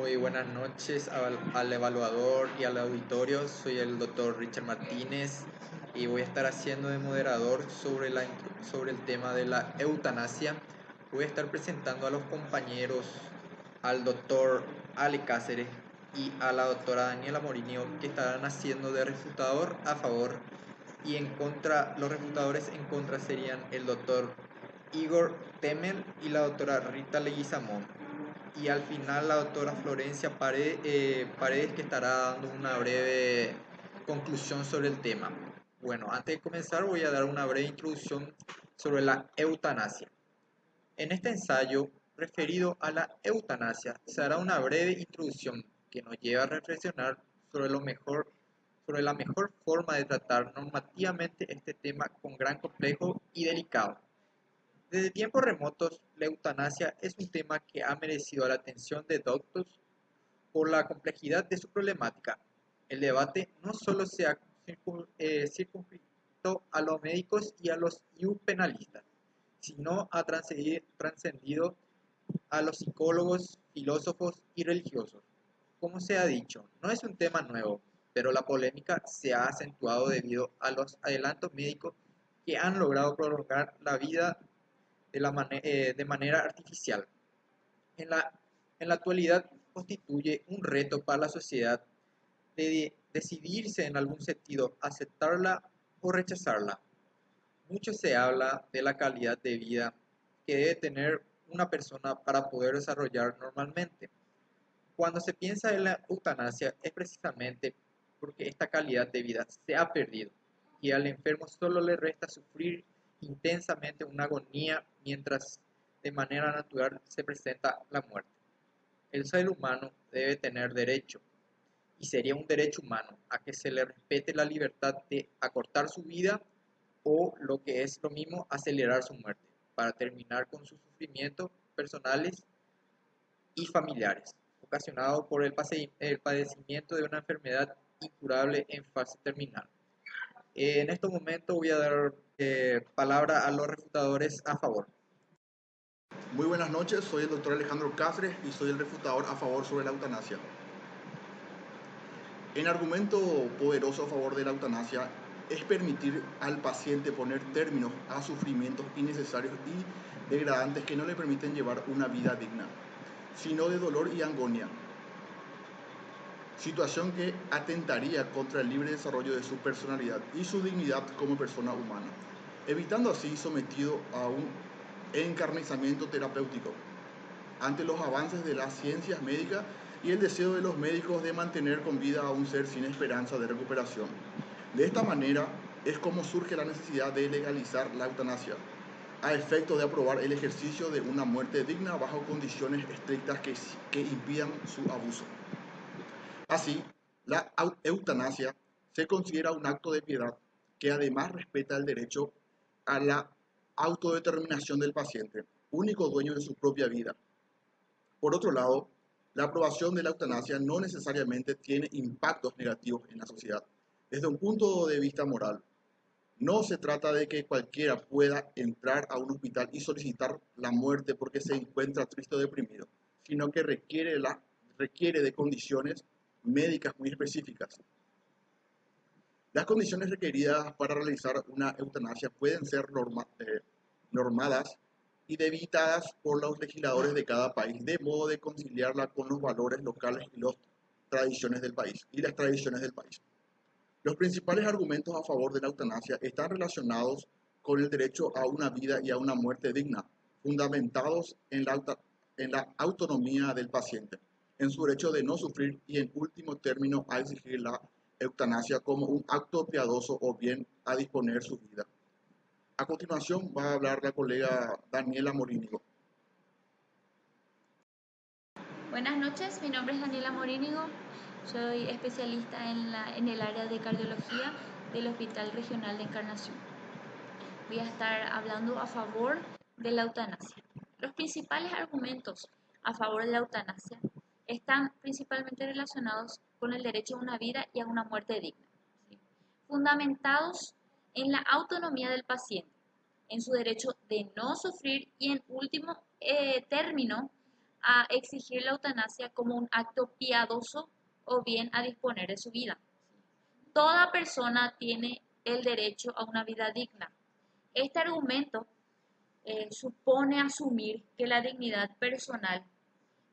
Muy buenas noches al evaluador y al auditorio. Soy el doctor Richard Martínez y voy a estar haciendo de moderador sobre el tema de la eutanasia. Voy a estar presentando a los compañeros, al doctor Ale Cáceres y a la doctora Daniela Morinio, que estarán haciendo de refutador a favor y en contra. Los refutadores en contra serían el doctor Igor Temel y la doctora Rita Leguizamón. Y al final la doctora Florencia Paredes, que estará dando una breve conclusión sobre el tema. Bueno, antes de comenzar voy a dar una breve introducción sobre la eutanasia. En este ensayo referido a la eutanasia se hará una breve introducción que nos lleva a reflexionar sobre la mejor forma de tratar normativamente este tema con gran complejo y delicado. Desde tiempos remotos, la eutanasia es un tema que ha merecido la atención de doctos por la complejidad de su problemática. El debate no solo se ha circunscrito a los médicos y a los penalistas, sino ha trascendido a los psicólogos, filósofos y religiosos. Como se ha dicho, no es un tema nuevo, pero la polémica se ha acentuado debido a los adelantos médicos que han logrado prolongar la vida de manera artificial. En la, en la actualidad constituye un reto para la sociedad de decidirse en algún sentido, aceptarla o rechazarla. Mucho se habla de la calidad de vida que debe tener una persona para poder desarrollar normalmente. Cuando se piensa en la eutanasia es precisamente porque esta calidad de vida se ha perdido y al enfermo solo le resta sufrir intensamente una agonía mientras de manera natural se presenta la muerte. El ser humano debe tener derecho, y sería un derecho humano, a que se le respete la libertad de acortar su vida o, lo que es lo mismo, acelerar su muerte, para terminar con sus sufrimientos personales y familiares, ocasionado por el padecimiento de una enfermedad incurable en fase terminal. En estos momentos voy a dar palabra a los refutadores a favor. Muy buenas noches, soy el doctor Alejandro Cáceres y soy el refutador a favor sobre la eutanasia. El argumento poderoso a favor de la eutanasia es permitir al paciente poner términos a sufrimientos innecesarios y degradantes que no le permiten llevar una vida digna, sino de dolor y agonía, situación que atentaría contra el libre desarrollo de su personalidad y su dignidad como persona humana, evitando así sometido a un encarnizamiento terapéutico ante los avances de las ciencias médicas y el deseo de los médicos de mantener con vida a un ser sin esperanza de recuperación. De esta manera es como surge la necesidad de legalizar la eutanasia, a efecto de aprobar el ejercicio de una muerte digna bajo condiciones estrictas que impidan su abuso. Así, la eutanasia se considera un acto de piedad que además respeta el derecho a la autodeterminación del paciente, único dueño de su propia vida. Por otro lado, la aprobación de la eutanasia no necesariamente tiene impactos negativos en la sociedad. Desde un punto de vista moral, no se trata de que cualquiera pueda entrar a un hospital y solicitar la muerte porque se encuentra triste o deprimido, sino que requiere de condiciones médicas muy específicas. Las condiciones requeridas para realizar una eutanasia pueden ser normadas y delimitadas por los legisladores de cada país, de modo de conciliarla con los valores locales y las tradiciones del país. Los principales argumentos a favor de la eutanasia están relacionados con el derecho a una vida y a una muerte digna, fundamentados en la autonomía del paciente, en su derecho de no sufrir y en último término a exigir la eutanasia como un acto piadoso o bien a disponer su vida. A continuación va a hablar la colega Daniela Morínigo. Buenas noches, mi nombre es Daniela Morínigo, soy especialista en el área de cardiología del Hospital Regional de Encarnación. Voy a estar hablando a favor de la eutanasia. Los principales argumentos a favor de la eutanasia están principalmente relacionados con el derecho a una vida y a una muerte digna, ¿sí? Fundamentados en la autonomía del paciente, en su derecho de no sufrir y en último término a exigir la eutanasia como un acto piadoso o bien a disponer de su vida. Toda persona tiene el derecho a una vida digna. Este argumento supone asumir que la dignidad personal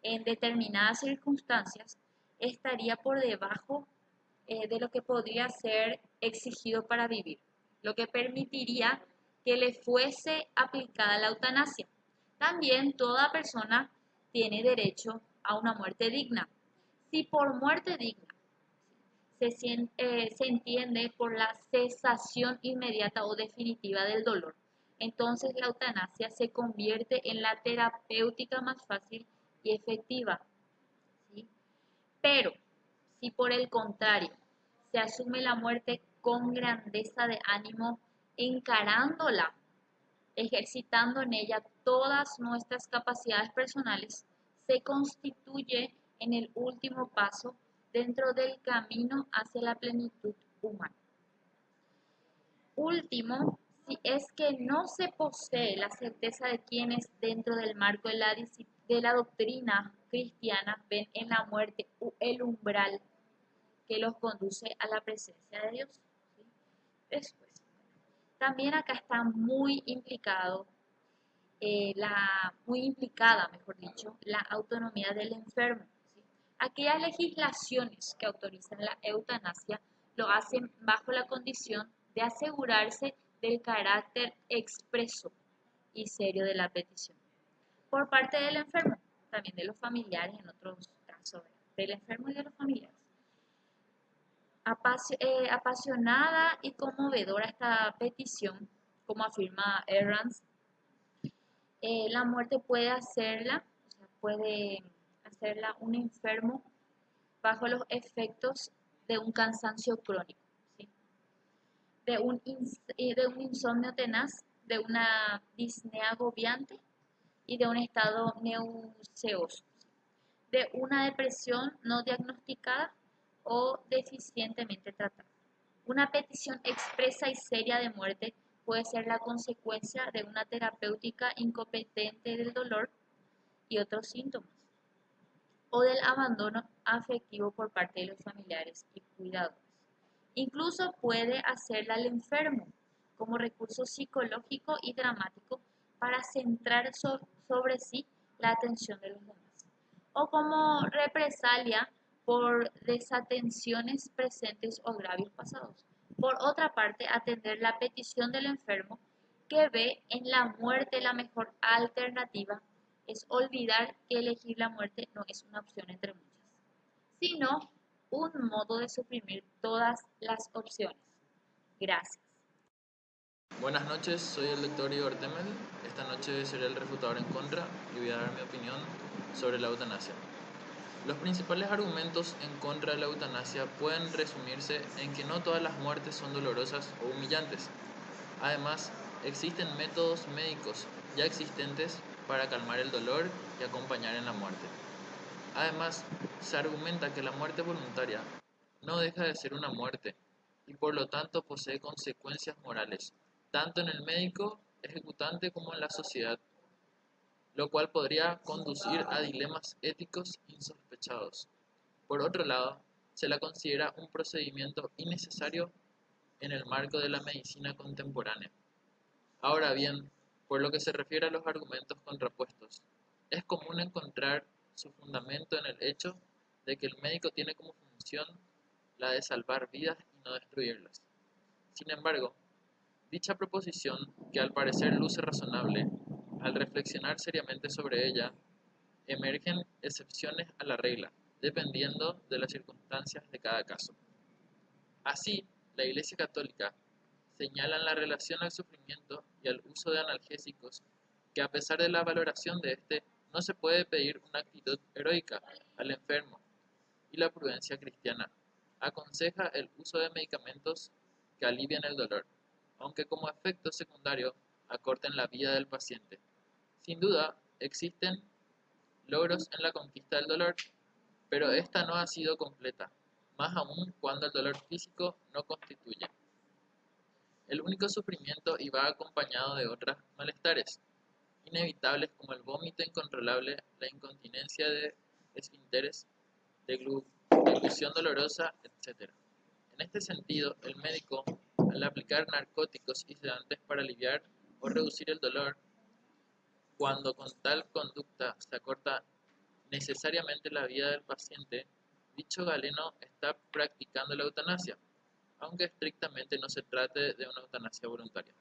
en determinadas circunstancias estaría por debajo de lo que podría ser exigido para vivir, lo que permitiría que le fuese aplicada la eutanasia. También toda persona tiene derecho a una muerte digna. Si por muerte digna se entiende por la cesación inmediata o definitiva del dolor, entonces la eutanasia se convierte en la terapéutica más fácil y efectiva, ¿sí? Pero si por el contrario se asume la muerte con grandeza de ánimo, encarándola, ejercitando en ella todas nuestras capacidades personales, se constituye en el último paso dentro del camino hacia la plenitud humana. Último, si es que no se posee la certeza de quienes dentro del marco de la doctrina cristiana ven en la muerte el umbral que los conduce a la presencia de Dios. ¿Sí? Después, también acá está muy implicada, mejor dicho, la autonomía del enfermo. ¿Sí? Aquellas legislaciones que autorizan la eutanasia lo hacen bajo la condición de asegurarse del carácter expreso y serio de la petición por parte del enfermo, también de los familiares en otros casos, del enfermo y de los familiares. Apasionada y conmovedora esta petición, como afirma Errans, la muerte puede hacerla un enfermo bajo los efectos de un cansancio crónico, ¿sí? De un insomnio tenaz, de una disnea agobiante y de un estado nauseoso, de una depresión no diagnosticada o deficientemente tratada. Una petición expresa y seria de muerte puede ser la consecuencia de una terapéutica incompetente del dolor y otros síntomas, o del abandono afectivo por parte de los familiares y cuidadores. Incluso puede hacerla al enfermo como recurso psicológico y dramático para centrar sobre sí la atención de los demás, o como represalia por desatenciones presentes o agravios pasados. Por otra parte, atender la petición del enfermo que ve en la muerte la mejor alternativa es olvidar que elegir la muerte no es una opción entre muchas, sino un modo de suprimir todas las opciones. Gracias. Buenas noches, soy el doctor Igor Temel. Esta noche seré el refutador en contra y voy a dar mi opinión sobre la eutanasia. Los principales argumentos en contra de la eutanasia pueden resumirse en que no todas las muertes son dolorosas o humillantes. Además, existen métodos médicos ya existentes para calmar el dolor y acompañar en la muerte. Además, se argumenta que la muerte voluntaria no deja de ser una muerte y por lo tanto posee consecuencias morales, tanto en el médico ejecutante como en la sociedad, lo cual podría conducir a dilemas éticos insospechados. Por otro lado, se la considera un procedimiento innecesario en el marco de la medicina contemporánea. Ahora bien, por lo que se refiere a los argumentos contrapuestos, es común encontrar su fundamento en el hecho de que el médico tiene como función la de salvar vidas y no destruirlas. Sin embargo, dicha proposición, que al parecer luce razonable, al reflexionar seriamente sobre ella, emergen excepciones a la regla, dependiendo de las circunstancias de cada caso. Así, la Iglesia Católica señala en la relación al sufrimiento y al uso de analgésicos que a pesar de la valoración de este, no se puede pedir una actitud heroica al enfermo, y la prudencia cristiana aconseja el uso de medicamentos que alivian el dolor, aunque como efecto secundario acorten la vida del paciente. Sin duda, existen logros en la conquista del dolor, pero esta no ha sido completa, más aún cuando el dolor físico no constituye el único sufrimiento y va acompañado de otros malestares. inevitables como el vómito incontrolable, la incontinencia de esfínteres, deglución dolorosa, etc. En este sentido, el médico, al aplicar narcóticos y sedantes para aliviar o reducir el dolor, cuando con tal conducta se acorta necesariamente la vida del paciente, dicho galeno está practicando la eutanasia, aunque estrictamente no se trate de una eutanasia voluntaria.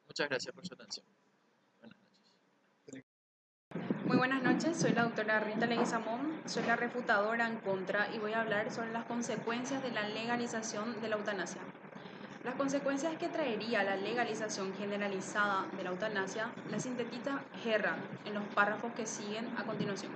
Muchas gracias por su atención. Buenas noches. Muy buenas noches, soy la doctora Rita Leguizamón, soy la refutadora en contra y voy a hablar sobre las consecuencias de la legalización de la eutanasia. Las consecuencias que traería la legalización generalizada de la eutanasia las sintetiza Herrmann en los párrafos que siguen a continuación.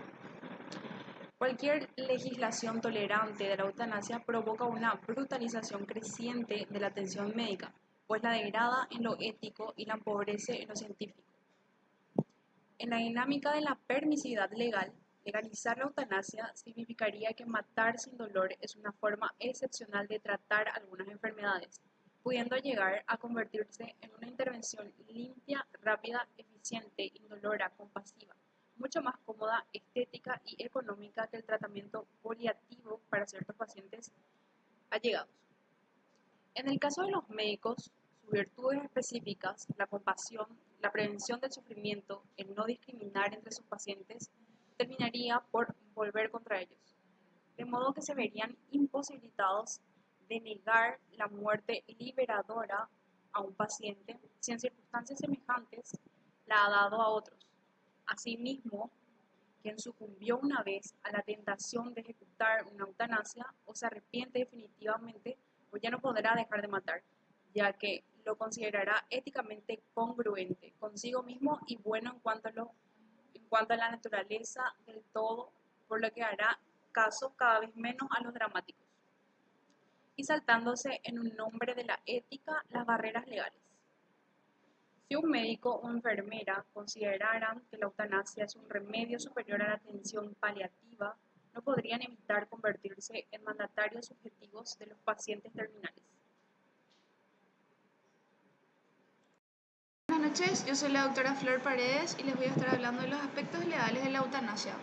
Cualquier legislación tolerante de la eutanasia provoca una brutalización creciente de la atención médica, pues la degrada en lo ético y la empobrece en lo científico. En la dinámica de la permisividad legal, legalizar la eutanasia significaría que matar sin dolor es una forma excepcional de tratar algunas enfermedades, pudiendo llegar a convertirse en una intervención limpia, rápida, eficiente, indolora, compasiva, mucho más cómoda, estética y económica que el tratamiento paliativo para ciertos pacientes allegados. En el caso de los médicos, sus virtudes específicas, la compasión, la prevención del sufrimiento, el no discriminar entre sus pacientes, terminaría por volver contra ellos, de modo que se verían imposibilitados de negar la muerte liberadora a un paciente si en circunstancias semejantes la ha dado a otros. Asimismo, quien sucumbió una vez a la tentación de ejecutar una eutanasia o se arrepiente definitivamente, pues ya no podrá dejar de matar, ya que lo considerará éticamente congruente consigo mismo y bueno en cuanto a la naturaleza del todo, por lo que hará caso cada vez menos a los dramáticos, y saltándose en un nombre de la ética las barreras legales. Si un médico o enfermera consideraran que la eutanasia es un remedio superior a la atención paliativa, no podrían evitar convertirse en mandatarios subjetivos de los pacientes terminales. Buenas noches, yo soy la doctora Flor Paredes y les voy a estar hablando de los aspectos legales de la eutanasia.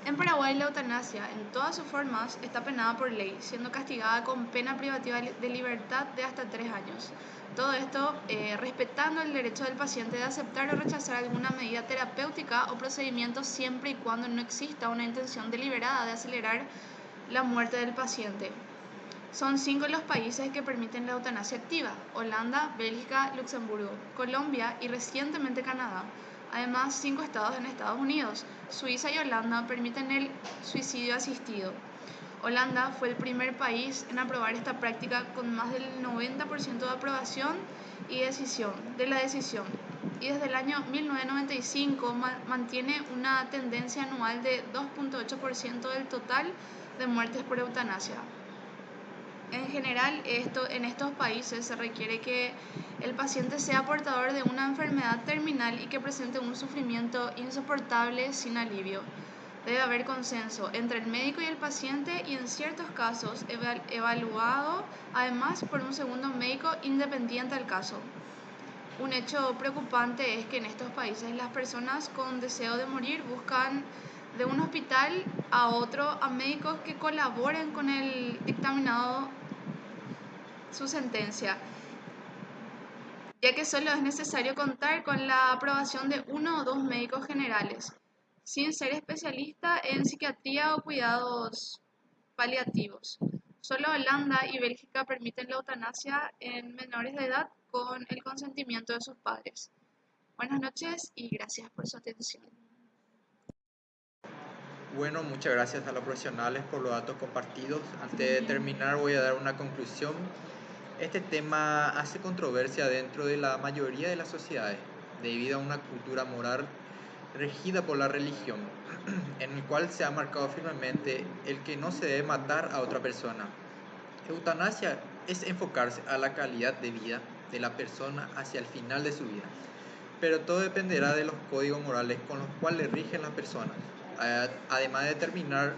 En Paraguay, la eutanasia, en todas sus formas, está penada por ley, siendo castigada con pena privativa de libertad de hasta 3 años. Todo esto respetando el derecho del paciente de aceptar o rechazar alguna medida terapéutica o procedimiento siempre y cuando no exista una intención deliberada de acelerar la muerte del paciente. Son 5 los países que permiten la eutanasia activa: Holanda, Bélgica, Luxemburgo, Colombia y recientemente Canadá. Además, 5 estados en Estados Unidos, Suiza y Holanda permiten el suicidio asistido. Holanda fue el primer país en aprobar esta práctica con más del 90% de aprobación y de la decisión. Y desde el año 1995 mantiene una tendencia anual de 2,8% del total de muertes por eutanasia. En general, en estos países se requiere que el paciente sea portador de una enfermedad terminal y que presente un sufrimiento insoportable sin alivio. Debe haber consenso entre el médico y el paciente y en ciertos casos evaluado además por un segundo médico independiente al caso. Un hecho preocupante es que en estos países las personas con deseo de morir buscan de un hospital a otro a médicos que colaboren con el dictaminado su sentencia, ya que solo es necesario contar con la aprobación de 1 o 2 médicos generales, sin ser especialista en psiquiatría o cuidados paliativos. Solo Holanda y Bélgica permiten la eutanasia en menores de edad con el consentimiento de sus padres. Buenas noches y gracias por su atención. Bueno, muchas gracias a los profesionales por los datos compartidos. Antes de terminar, voy a dar una conclusión. Este tema hace controversia dentro de la mayoría de las sociedades, debido a una cultura moral regida por la religión, en el cual se ha marcado firmemente el que no se debe matar a otra persona. Eutanasia es enfocarse a la calidad de vida de la persona hacia el final de su vida, pero todo dependerá de los códigos morales con los cuales rigen las personas, además de determinar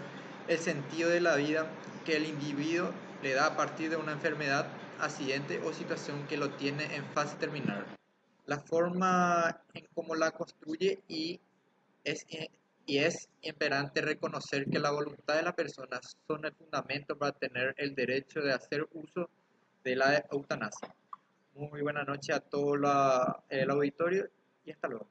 el sentido de la vida que el individuo le da a partir de una enfermedad, accidente o situación que lo tiene en fase terminal. la forma en cómo la construye es, y es imperante reconocer que la voluntad de las personas son el fundamento para tener el derecho de hacer uso de la eutanasia. Muy buena noche a todo el auditorio y hasta luego.